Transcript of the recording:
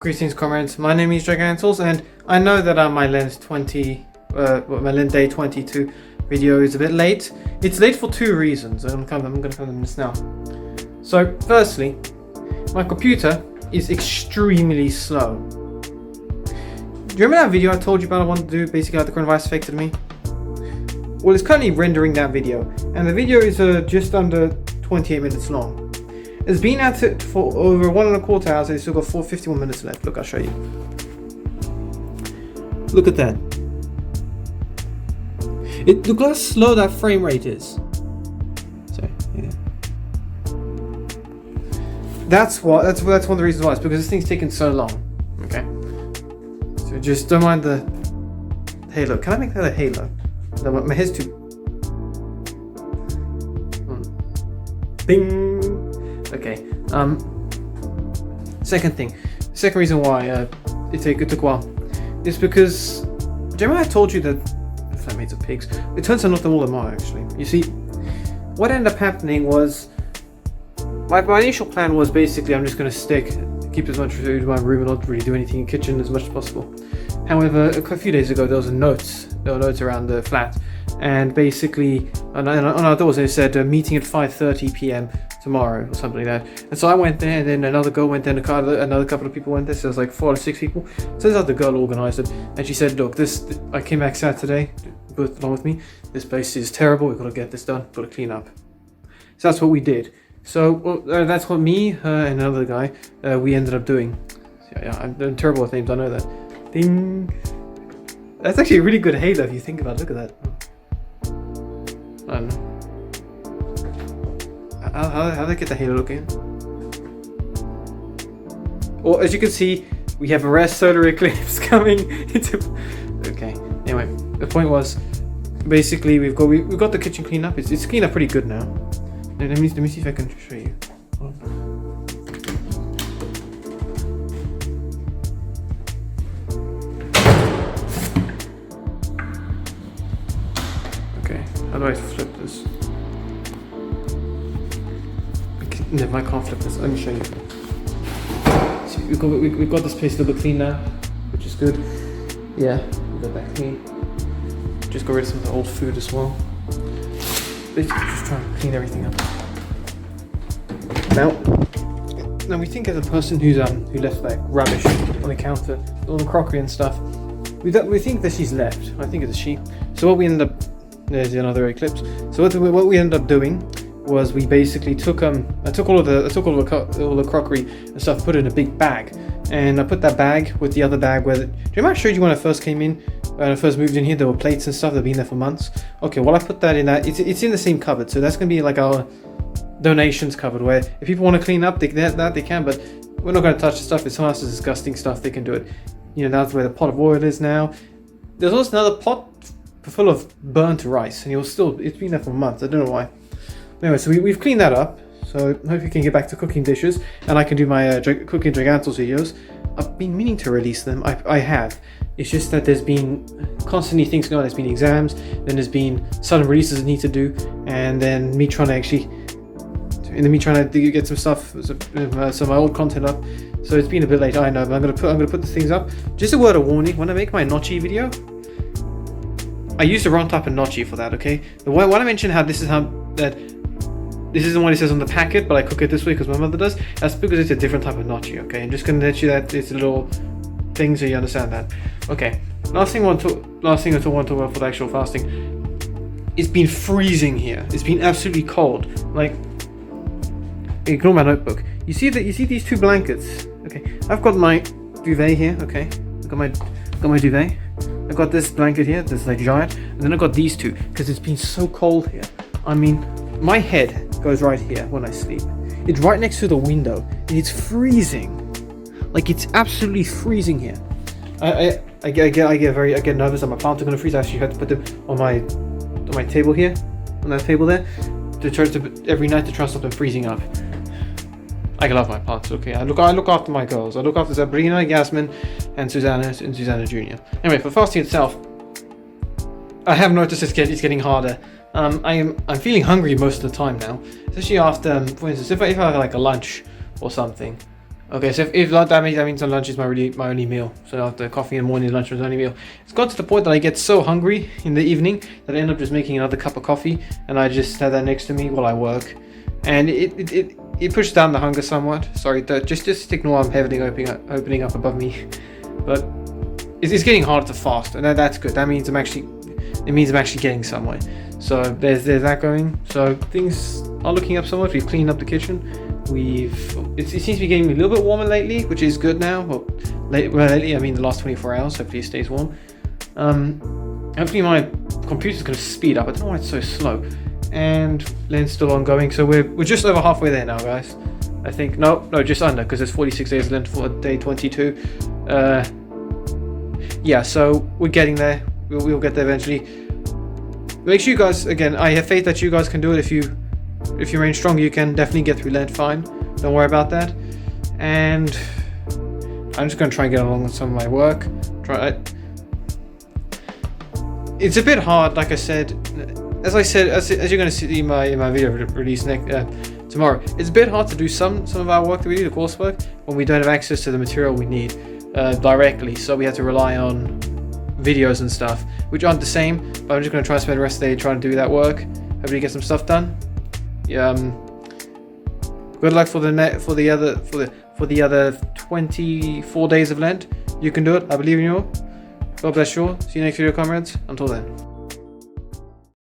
Greetings, comrades. My name is Gigantles, and I know that my my Lent Day 22 video is a bit late. It's late for two reasons. I'm going to come to this now. So, firstly, my computer is extremely slow. Do you remember that video I told you about? I wanted to do basically how the coronavirus affected me. Well, it's currently rendering that video, and the video is just under 28 minutes long. It's been at it for over 1.25 hours, and it's still got 51 minutes left. Look, I'll show you. Look at that. Look how slow that frame rate is. So, yeah. That's one of the reasons why. It's because this thing's taking so long. Okay. So just don't mind the halo. Can I make that a halo? No, my head's too. Ding. Okay. Second reason why it took a while is because, do you remember I told you that flatmates are pigs? It turns out not all of them are, actually. You see, what ended up happening was my initial plan was basically I'm just going to keep as much food in my room and not really do anything in the kitchen as much as possible. However, a few days ago there were notes around the flat, and basically on our doors they said meeting at 5:30 p.m. tomorrow or something like that. And so I went there, and then another girl went there, and another couple of people went there. So there's like 4 or 6 people. Turns out the girl organised it, and she said, "Look, I came back Saturday, both along with me. This place is terrible. We've got to get this done. Got to clean up." So that's what we did. So that's what me, her, and another guy we ended up doing. So, yeah, I'm terrible with names. I know that. Ding. That's actually a really good halo if you think about it. Look at that. I don't know. How do I get the halo looking? Well, as you can see, we have a rare solar eclipse coming into. Okay. Anyway, the point was, basically, we've got the kitchen cleaned up. It's cleaned up pretty good now. Let me see if I can show you. Okay. How do I flip this? Never, I can't flip this. Let me show you. So we've got this place a little bit clean now, which is good. Yeah, we got that clean. Just got rid of some of the old food as well. Basically, just trying to clean everything up. Now we think as a person who left like rubbish on the counter, all the crockery and stuff, we think that she's left. I think it's a she. So what we ended up, there's another eclipse. So what we ended up doing was we basically took I took all the crockery and stuff, put it in a big bag, and I put that bag with the other bag where do you remember I showed you when I first came in, when I first moved in here, there were plates and stuff that had been there for months. Okay, well I put that in that, it's in the same cupboard, so that's gonna be like our donations cupboard, where if people want to clean up they can, but we're not going to touch the stuff. If someone else is disgusting stuff, they can do it. You know, that's where the pot of oil is now. There's also another pot full of burnt rice, and it's been there for months. I don't know why. Anyway, so we've cleaned that up, so hope we can get back to cooking dishes, and I can do my cooking Gigantles videos. I've been meaning to release them. I have. It's just that there's been constantly things going on. There's been exams, then there's been sudden releases I need to do, and then me trying to get some stuff, some of my old content up. So it's been a bit late. I know, but I'm gonna put the things up. Just a word of warning: when I make my gnocchi video, I use the wrong type of gnocchi for that. Okay, when I mentioned how this isn't what it says on the packet, but I cook it this way because my mother does. That's because it's a different type of gnocchi. Okay, I'm just gonna let you that it's a little thing so you understand that. Okay, last thing I want to talk about for the actual fasting. It's been freezing here. It's been absolutely cold. Like, ignore my notebook. You see these two blankets. Okay, I've got my duvet here. Okay, I've got my duvet. I've got this blanket here. This like giant, and then I've got these two because it's been so cold here. I mean, my head goes right here when I sleep. It's right next to the window, and it's freezing. Like, it's absolutely freezing here. I get nervous that my plants are gonna freeze. I actually had to put them on my table here, on that table there, every night to try to stop them freezing up. I love my plants. Okay, I look after my girls. I look after Sabrina, Yasmin, and Susanna Jr. Anyway, for fasting itself, I have noticed it's getting harder. I'm feeling hungry most of the time now, especially after, for instance, if I have like a lunch or something, Okay, so if that means on lunch is my only meal. So after coffee in the morning, lunch was my only meal. It's got to the point that I get so hungry in the evening that I end up just making another cup of coffee, and I just have that next to me while I work, and it pushes down the hunger somewhat. Sorry, just ignore I'm heavily opening up above me, but it's getting harder to fast, and that's good. That means I'm actually getting somewhere. So there's that going. So things are looking up somewhat. We've cleaned up the kitchen. It seems to be getting a little bit warmer lately, which is good now. Well, lately I mean the last 24 hours. Hopefully it stays warm. Hopefully my computer's going to speed up. I don't know why it's so slow. And Lent's still ongoing, so we're just over halfway there now, guys. I think no, just under, because there's 46 days Lent for day 22. Yeah, so we're getting there. We'll get there eventually. Make sure you guys, again, I have faith that you guys can do it. If you remain strong, you can definitely get through Lent fine. Don't worry about that. And I'm just going to try and get along with some of my work. It's a bit hard, like I said. As you're going to see my video release tomorrow. It's a bit hard to do some of our work that we do, the coursework, when we don't have access to the material we need directly. So we have to rely on videos and stuff, which aren't the same. But I'm just going to try and spend the rest of the day trying to do that work. Hopefully get some stuff done. Good luck for the other 24 days of Lent. You can do it. I believe in you all. God bless you all. See you next video, comrades. Until then.